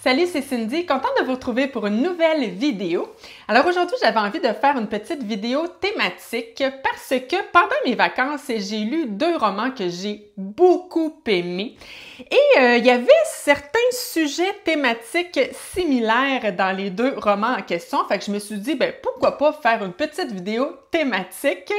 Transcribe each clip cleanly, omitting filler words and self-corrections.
Salut, c'est Cindy, contente de vous retrouver pour une nouvelle vidéo. Alors aujourd'hui, j'avais envie de faire une petite vidéo thématique parce que pendant mes vacances, j'ai lu deux romans que j'ai beaucoup aimés. Et il y avait certains sujets thématiques similaires dans les deux romans en question. Fait que je me suis dit, pourquoi pas faire une petite vidéo thématique.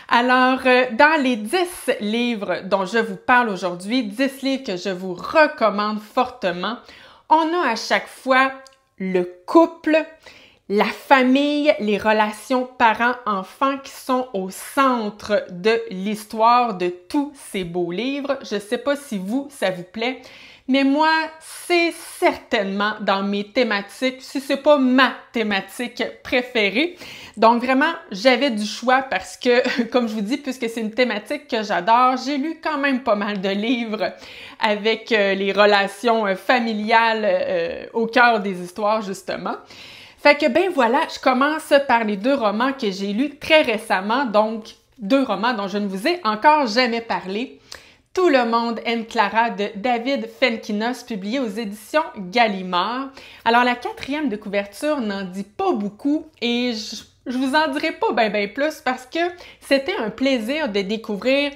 Alors, dans les 10 livres dont je vous parle aujourd'hui, 10 livres que je vous recommande fortement, on a à chaque fois le couple, la famille, les relations parents-enfants qui sont au centre de l'histoire de tous ces beaux livres. Je ne sais pas si vous, ça vous plaît, mais moi, c'est certainement dans mes thématiques, si c'est pas ma thématique préférée. Donc vraiment, j'avais du choix parce que, comme je vous dis, puisque c'est une thématique que j'adore, j'ai lu quand même pas mal de livres avec les relations familiales au cœur des histoires, justement. Fait que ben voilà, je commence par les deux romans que j'ai lus très récemment, donc deux romans dont je ne vous ai encore jamais parlé. Tout le monde aime Clara de David Fenkinos, publié aux éditions Gallimard. Alors la quatrième de couverture n'en dit pas beaucoup et je vous en dirai pas ben plus parce que c'était un plaisir de découvrir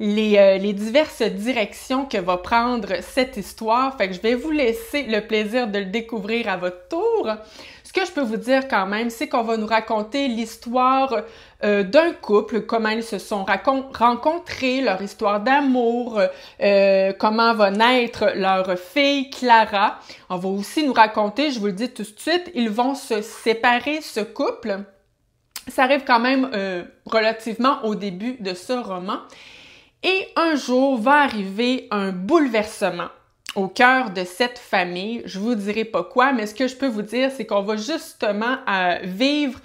les diverses directions que va prendre cette histoire. Fait que je vais vous laisser le plaisir de le découvrir à votre tour. Ce que je peux vous dire quand même, c'est qu'on va nous raconter l'histoire d'un couple, comment ils se sont rencontrés, leur histoire d'amour, comment va naître leur fille Clara. On va aussi nous raconter, je vous le dis tout de suite, ils vont se séparer, ce couple. Ça arrive quand même relativement au début de ce roman. Et un jour va arriver un bouleversement au cœur de cette famille. Je vous dirai pas quoi, mais ce que je peux vous dire, c'est qu'on va justement vivre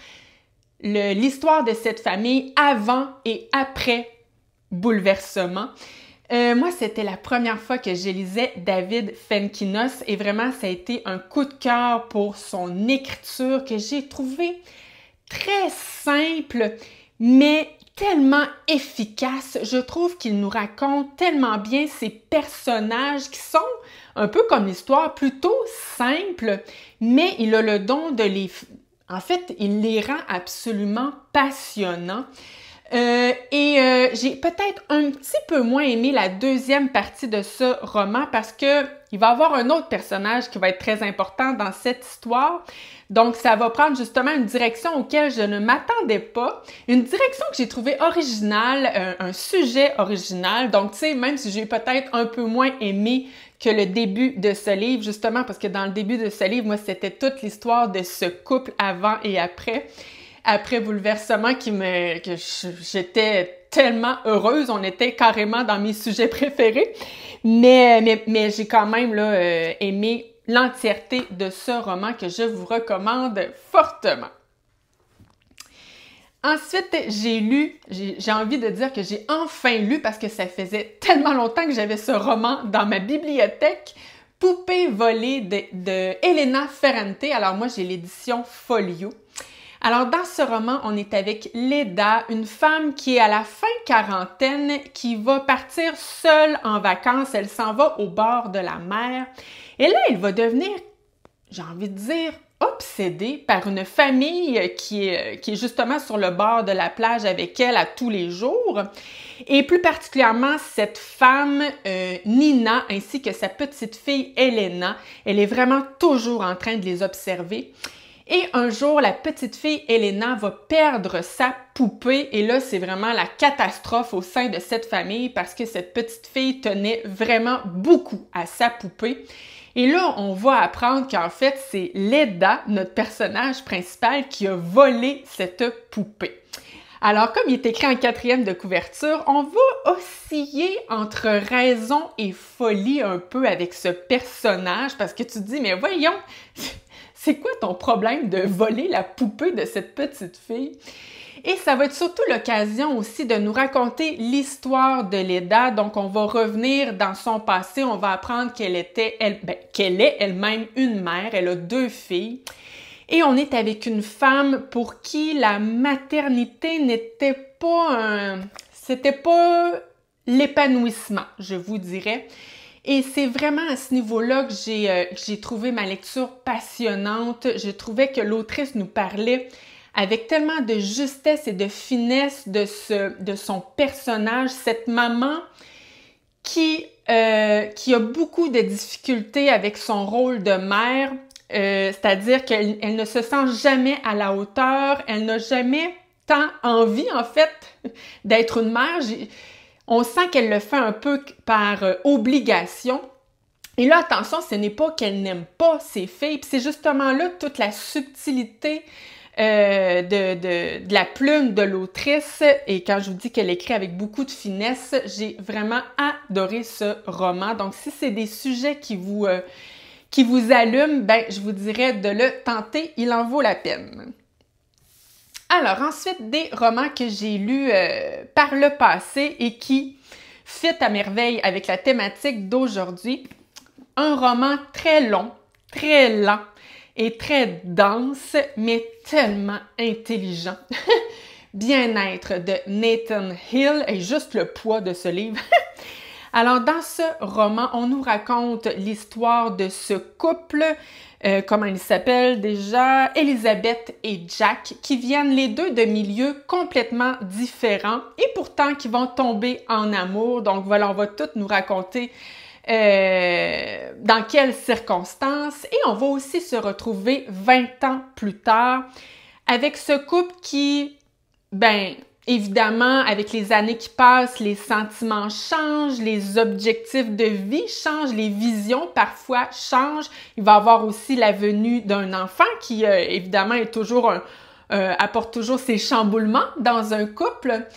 l'histoire de cette famille avant et après bouleversement. Moi, c'était la première fois que je lisais David Fenkinos et vraiment, ça a été un coup de cœur pour son écriture que j'ai trouvé très simple, mais tellement efficace. Je trouve qu'il nous raconte tellement bien ces personnages qui sont un peu comme l'histoire, plutôt simple, mais il a le don de les... En fait, il les rend absolument passionnants. J'ai peut-être un petit peu moins aimé la deuxième partie de ce roman parce que il va y avoir un autre personnage qui va être très important dans cette histoire. Donc, ça va prendre justement une direction auquel je ne m'attendais pas. Une direction que j'ai trouvée originale, un sujet original. Donc, tu sais, même si j'ai peut-être un peu moins aimé que le début de ce livre, justement parce que dans le début de ce livre, moi, c'était toute l'histoire de ce couple avant et après bouleversement que j'étais tellement heureuse, on était carrément dans mes sujets préférés, mais j'ai quand même aimé l'entièreté de ce roman que je vous recommande fortement. Ensuite, j'ai envie de dire que j'ai enfin lu, parce que ça faisait tellement longtemps que j'avais ce roman dans ma bibliothèque, Poupée volée de Elena Ferrante. Alors moi, j'ai l'édition Folio. Alors, dans ce roman, on est avec Leda, une femme qui est à la fin quarantaine, qui va partir seule en vacances. Elle s'en va au bord de la mer. Et là, elle va devenir, j'ai envie de dire, obsédée par une famille qui est justement sur le bord de la plage avec elle à tous les jours. Et plus particulièrement, cette femme, Nina, ainsi que sa petite fille, Elena, elle est vraiment toujours en train de les observer. Et un jour, la petite fille Elena va perdre sa poupée et là, c'est vraiment la catastrophe au sein de cette famille parce que cette petite fille tenait vraiment beaucoup à sa poupée. Et là, on va apprendre qu'en fait, c'est Leda, notre personnage principal, qui a volé cette poupée. Alors, comme il est écrit en quatrième de couverture, on va osciller entre raison et folie un peu avec ce personnage parce que tu te dis, mais voyons, c'est quoi ton problème de voler la poupée de cette petite fille? Et ça va être surtout l'occasion aussi de nous raconter l'histoire de Leda. Donc, on va revenir dans son passé. On va apprendre qu'elle est elle-même une mère. Elle a deux filles. Et on est avec une femme pour qui la maternité c'était pas l'épanouissement, je vous dirais. Et c'est vraiment à ce niveau-là que j'ai trouvé ma lecture passionnante. Je trouvais que l'autrice nous parlait avec tellement de justesse et de finesse de son personnage, cette maman qui a beaucoup de difficultés avec son rôle de mère, c'est-à-dire qu'elle ne se sent jamais à la hauteur, elle n'a jamais tant envie, en fait, d'être une mère. On sent qu'elle le fait un peu par obligation. Et là, attention, ce n'est pas qu'elle n'aime pas ses filles, puis c'est justement là toute la subtilité de la plume de l'autrice. Et quand je vous dis qu'elle écrit avec beaucoup de finesse, j'ai vraiment adoré ce roman. Donc, si c'est des sujets qui vous allument, ben, je vous dirais de le tenter, il en vaut la peine. Alors, ensuite, des romans que j'ai lus par le passé et qui fit à merveille avec la thématique d'aujourd'hui. Un roman très long, très lent et très dense, mais tellement intelligent. Bien-être de Nathan Hill, et juste le poids de ce livre. Alors, dans ce roman, on nous raconte l'histoire de ce couple, comment ils s'appellent déjà, Elizabeth et Jack, qui viennent les deux de milieux complètement différents et pourtant qui vont tomber en amour. Donc voilà, on va tout nous raconter dans quelles circonstances, et on va aussi se retrouver 20 ans plus tard avec ce couple qui, ben, évidemment, avec les années qui passent, les sentiments changent, les objectifs de vie changent, les visions parfois changent. Il va y avoir aussi la venue d'un enfant qui, évidemment, est toujours apporte toujours ses chamboulements dans un couple.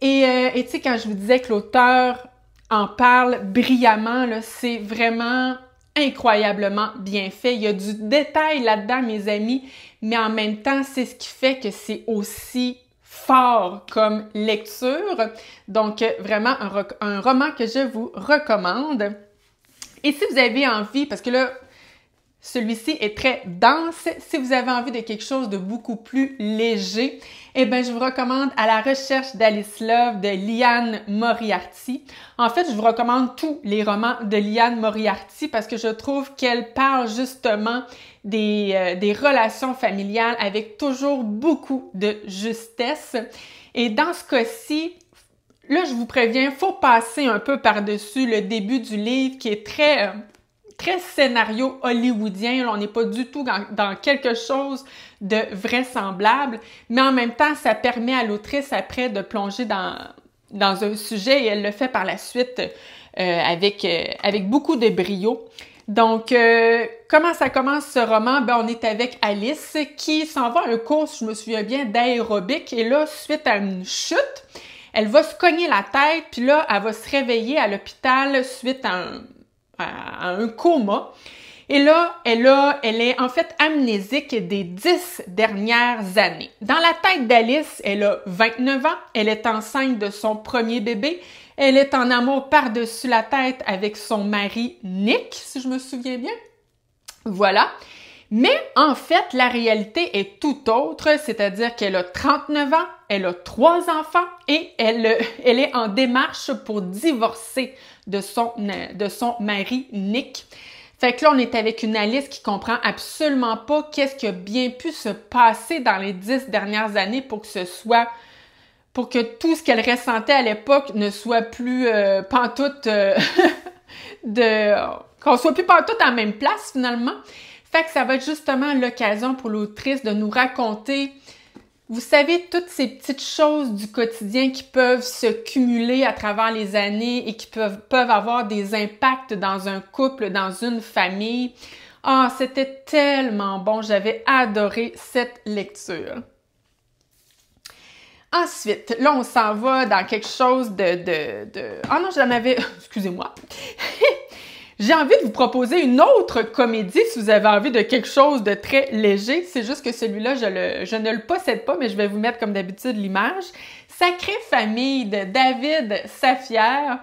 Et tu sais, quand je vous disais que l'auteur en parle brillamment, là, c'est vraiment incroyablement bien fait. Il y a du détail là-dedans, mes amis, mais en même temps, c'est ce qui fait que c'est aussi fort comme lecture. Donc, vraiment un roman que je vous recommande. Et si vous avez envie, parce que là, celui-ci est très dense, si vous avez envie de quelque chose de beaucoup plus léger, eh bien, je vous recommande À la recherche d'Alice Love de Liane Moriarty. En fait, je vous recommande tous les romans de Liane Moriarty parce que je trouve qu'elle parle justement des relations familiales avec toujours beaucoup de justesse. Et dans ce cas-ci, là, je vous préviens, il faut passer un peu par-dessus le début du livre qui est très scénario hollywoodien. Là, on n'est pas du tout dans quelque chose de vraisemblable, mais en même temps, ça permet à l'autrice après de plonger dans un sujet et elle le fait par la suite avec beaucoup de brio. Donc, comment ça commence ce roman? Ben, on est avec Alice qui s'en va à un cours, si je me souviens bien, d'aérobic. Et là, suite à une chute, elle va se cogner la tête, puis là, elle va se réveiller à l'hôpital suite à un coma. Et là, elle est en fait amnésique des 10 dernières années. Dans la tête d'Alice, elle a 29 ans, elle est enceinte de son premier bébé, elle est en amour par-dessus la tête avec son mari Nick, si je me souviens bien. Voilà. Mais en fait, la réalité est tout autre, c'est-à-dire qu'elle a 39 ans, elle a 3 enfants et elle est en démarche pour divorcer de son mari Nick. Fait que là, on est avec une Alice qui comprend absolument pas qu'est-ce qui a bien pu se passer dans les 10 dernières années pour que tout ce qu'elle ressentait à l'époque ne soit plus pantoute qu'on soit plus pantoute à la même place finalement. Fait que ça va être justement l'occasion pour l'autrice de nous raconter, vous savez, toutes ces petites choses du quotidien qui peuvent se cumuler à travers les années et qui peuvent avoir des impacts dans un couple, dans une famille. Ah, c'était tellement bon, j'avais adoré cette lecture. Ensuite, là, on s'en va dans quelque chose Ah non, j'en avais... Excusez-moi. J'ai envie de vous proposer une autre comédie si vous avez envie de quelque chose de très léger. C'est juste que celui-là, je ne le possède pas, mais je vais vous mettre comme d'habitude l'image. Sacrée famille de David Safier.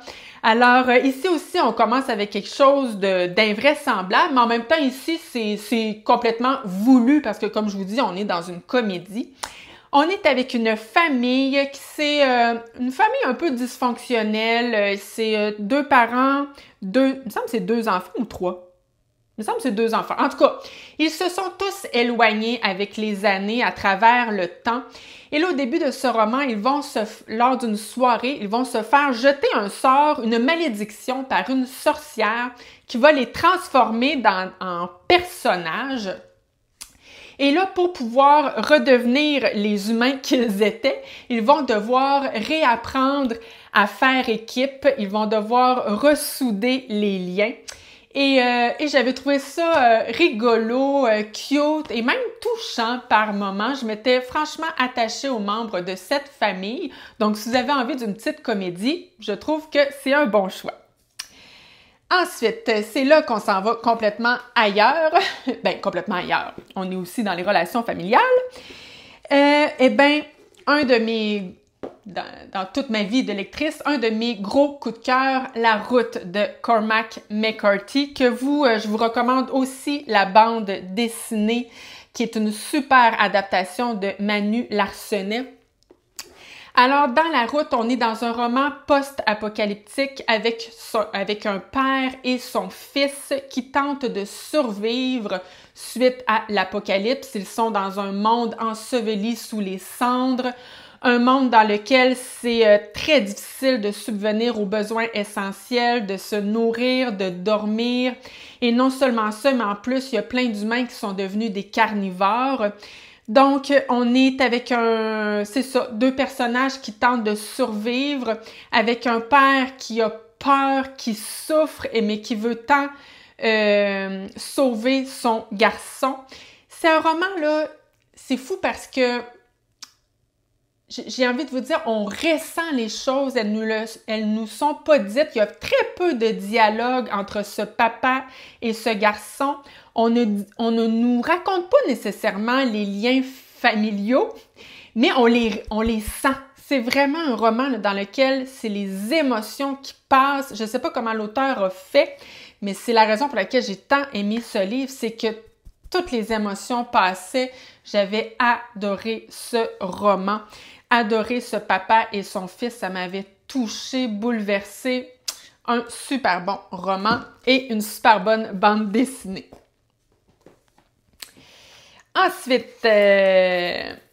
Alors, ici aussi, on commence avec quelque chose d'invraisemblable, mais en même temps, ici, c'est complètement voulu parce que, comme je vous dis, on est dans une comédie. On est avec une famille qui c'est une famille un peu dysfonctionnelle. C'est deux parents, il me semble que c'est deux enfants ou trois. Il me semble que c'est deux enfants. En tout cas, ils se sont tous éloignés avec les années à travers le temps. Et là, au début de ce roman, lors d'une soirée, ils vont se faire jeter un sort, une malédiction par une sorcière qui va les transformer en personnages. Et là, pour pouvoir redevenir les humains qu'ils étaient, ils vont devoir réapprendre à faire équipe, ils vont devoir ressouder les liens. Et j'avais trouvé ça rigolo, cute et même touchant par moments. Je m'étais franchement attachée aux membres de cette famille. Donc, si vous avez envie d'une petite comédie, je trouve que c'est un bon choix. Ensuite, c'est là qu'on s'en va complètement ailleurs. Ben, complètement ailleurs. On est aussi dans les relations familiales. Eh bien, dans toute ma vie de lectrice, un de mes gros coups de cœur, La route de Cormac McCarthy, que je vous recommande aussi la bande dessinée, qui est une super adaptation de Manu Larsenet. Alors, dans La route, on est dans un roman post-apocalyptique avec un père et son fils qui tentent de survivre suite à l'apocalypse. Ils sont dans un monde enseveli sous les cendres, un monde dans lequel c'est très difficile de subvenir aux besoins essentiels, de se nourrir, de dormir. Et non seulement ça, mais en plus, il y a plein d'humains qui sont devenus des carnivores. Donc, on est avec deux personnages qui tentent de survivre, avec un père qui a peur, qui souffre, mais qui veut tant sauver son garçon. C'est un roman, là, c'est fou parce que j'ai envie de vous dire, on ressent les choses, elles nous sont pas dites. Il y a très peu de dialogue entre ce papa et ce garçon. On ne nous raconte pas nécessairement les liens familiaux, mais on les sent. C'est vraiment un roman là, dans lequel c'est les émotions qui passent. Je ne sais pas comment l'auteur a fait, mais c'est la raison pour laquelle j'ai tant aimé ce livre, c'est que toutes les émotions passaient. J'avais adoré ce roman, adoré ce papa et son fils. Ça m'avait touchée, bouleversée. Un super bon roman et une super bonne bande dessinée. Ensuite,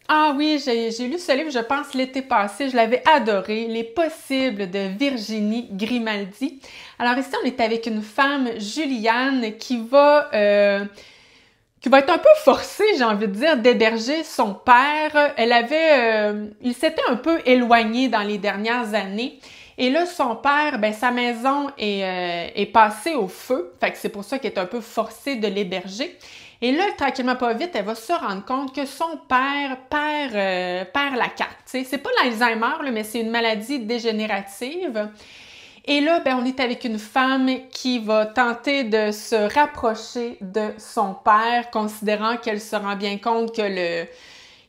ah oui, j'ai lu ce livre, je pense, l'été passé. Je l'avais adoré. Les possibles de Virginie Grimaldi. Alors ici, on est avec une femme, Juliane, qui va être un peu forcée, j'ai envie de dire, d'héberger son père. Il s'était un peu éloigné dans les dernières années. Et là, son père, sa maison est passée au feu. Fait que c'est pour ça qu'elle est un peu forcée de l'héberger. Et là, tranquillement pas vite, elle va se rendre compte que son père perd la carte. T'sais. C'est pas l'Alzheimer, mais c'est une maladie dégénérative. Et là, on est avec une femme qui va tenter de se rapprocher de son père, considérant qu'elle se rend bien compte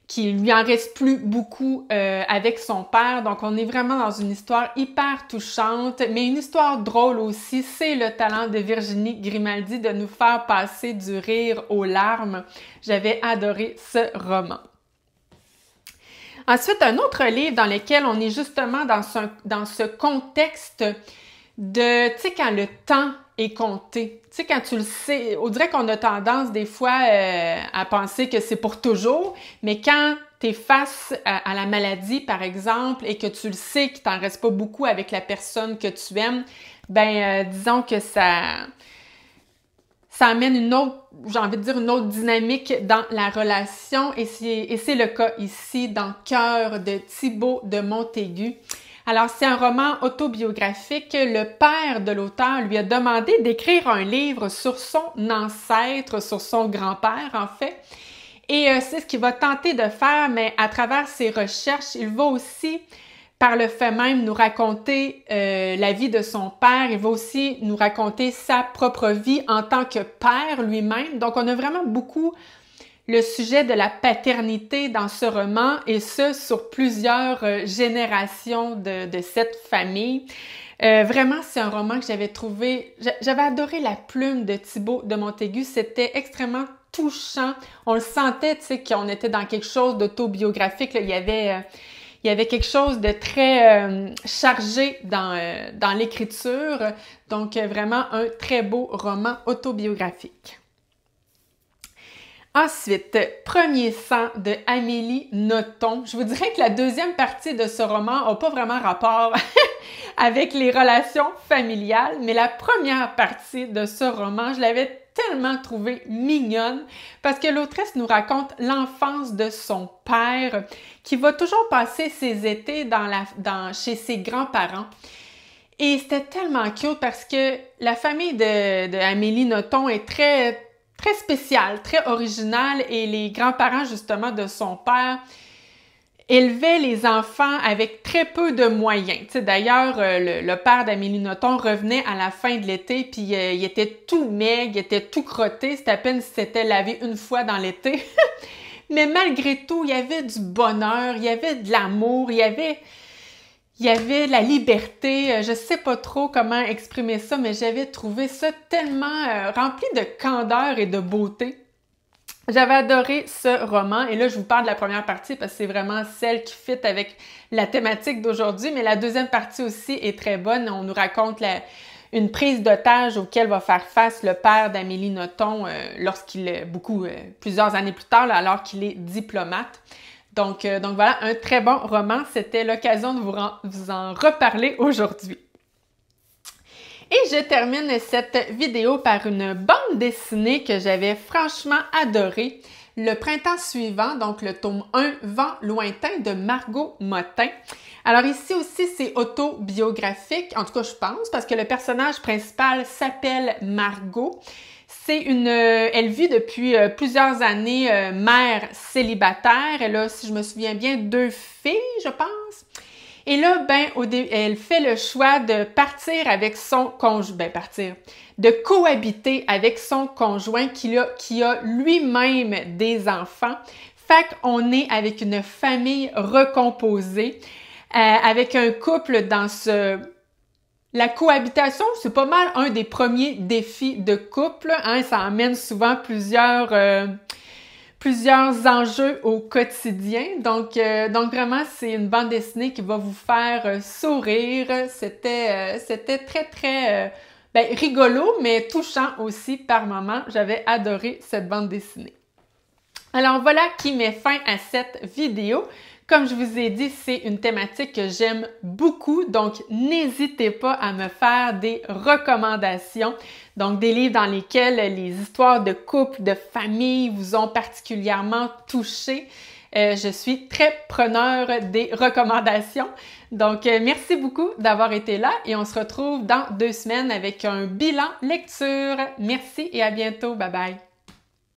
qu'il lui en reste plus beaucoup avec son père. Donc, on est vraiment dans une histoire hyper touchante, mais une histoire drôle aussi. C'est le talent de Virginie Grimaldi de nous faire passer du rire aux larmes. J'avais adoré ce roman. Ensuite, un autre livre dans lequel on est justement dans ce contexte de, tu sais, quand le temps est compté. Tu sais, quand tu le sais, on dirait qu'on a tendance des fois à penser que c'est pour toujours, mais quand tu es face à la maladie, par exemple, et que tu le sais qu'il t'en reste pas beaucoup avec la personne que tu aimes, disons que ça amène une autre dynamique dans la relation et c'est le cas ici dans Cœur de Thibaut de Montaigu. Alors, c'est un roman autobiographique. Le père de l'auteur lui a demandé d'écrire un livre sur son ancêtre, sur son grand-père en fait. Et c'est ce qu'il va tenter de faire, mais à travers ses recherches, il va aussi par le fait même nous raconter la vie de son père. Il va aussi nous raconter sa propre vie en tant que père lui-même. Donc, on a vraiment beaucoup le sujet de la paternité dans ce roman et ce, sur plusieurs générations de cette famille. Vraiment, c'est un roman que j'avais trouvé... J'avais adoré la plume de Thibaut de Montaigu. C'était extrêmement touchant. On le sentait, tu sais, qu'on était dans quelque chose d'autobiographique. Il y avait quelque chose de très chargé dans l'écriture. Donc, vraiment un très beau roman autobiographique. Ensuite, Premier sang de Amélie Nothomb. Je vous dirais que la deuxième partie de ce roman n'a pas vraiment rapport avec les relations familiales, mais la première partie de ce roman, je l'avais tellement trouvée mignonne parce que l'autrice nous raconte l'enfance de son père qui va toujours passer ses étés chez ses grands-parents. Et c'était tellement cute parce que la famille de Amélie Nothomb est très spéciale, très originale et les grands-parents justement de son père élevaient les enfants avec très peu de moyens. Tu sais, d'ailleurs, le père d'Amélie Nothomb revenait à la fin de l'été puis il était tout maigre, il était tout crotté, c'était à peine si s'était lavé une fois dans l'été. Mais malgré tout, il y avait du bonheur, il y avait de l'amour, il y avait la liberté, je sais pas trop comment exprimer ça, mais j'avais trouvé ça tellement rempli de candeur et de beauté. J'avais adoré ce roman et là, je vous parle de la première partie parce que c'est vraiment celle qui fit avec la thématique d'aujourd'hui, mais la deuxième partie aussi est très bonne. On nous raconte une prise d'otage auquel va faire face le père d'Amélie Nothomb plusieurs années plus tard, alors qu'il est diplomate. Donc voilà, un très bon roman. C'était l'occasion de vous en reparler aujourd'hui. Et je termine cette vidéo par une bande dessinée que j'avais franchement adorée. Le printemps suivant, donc le tome 1, Vent lointain de Margot Motin. Alors ici aussi, c'est autobiographique, en tout cas je pense, parce que le personnage principal s'appelle Margot. Elle vit depuis plusieurs années mère célibataire. Elle a, si je me souviens bien, 2 filles, je pense. Et là, elle fait le choix de partir avec son conjoint, de cohabiter avec son conjoint qui a lui-même des enfants. Fait qu'on est avec une famille recomposée, avec un couple dans La cohabitation, c'est pas mal un des premiers défis de couple, hein? Ça amène souvent plusieurs enjeux au quotidien. Donc vraiment, c'est une bande dessinée qui va vous faire sourire. C'était très rigolo, mais touchant aussi par moments. J'avais adoré cette bande dessinée. Alors voilà qui met fin à cette vidéo. Comme je vous ai dit, c'est une thématique que j'aime beaucoup, donc n'hésitez pas à me faire des recommandations, donc des livres dans lesquels les histoires de couple, de famille vous ont particulièrement touché. Je suis très preneur des recommandations. Donc, merci beaucoup d'avoir été là et on se retrouve dans 2 semaines avec un bilan lecture. Merci et à bientôt. Bye bye!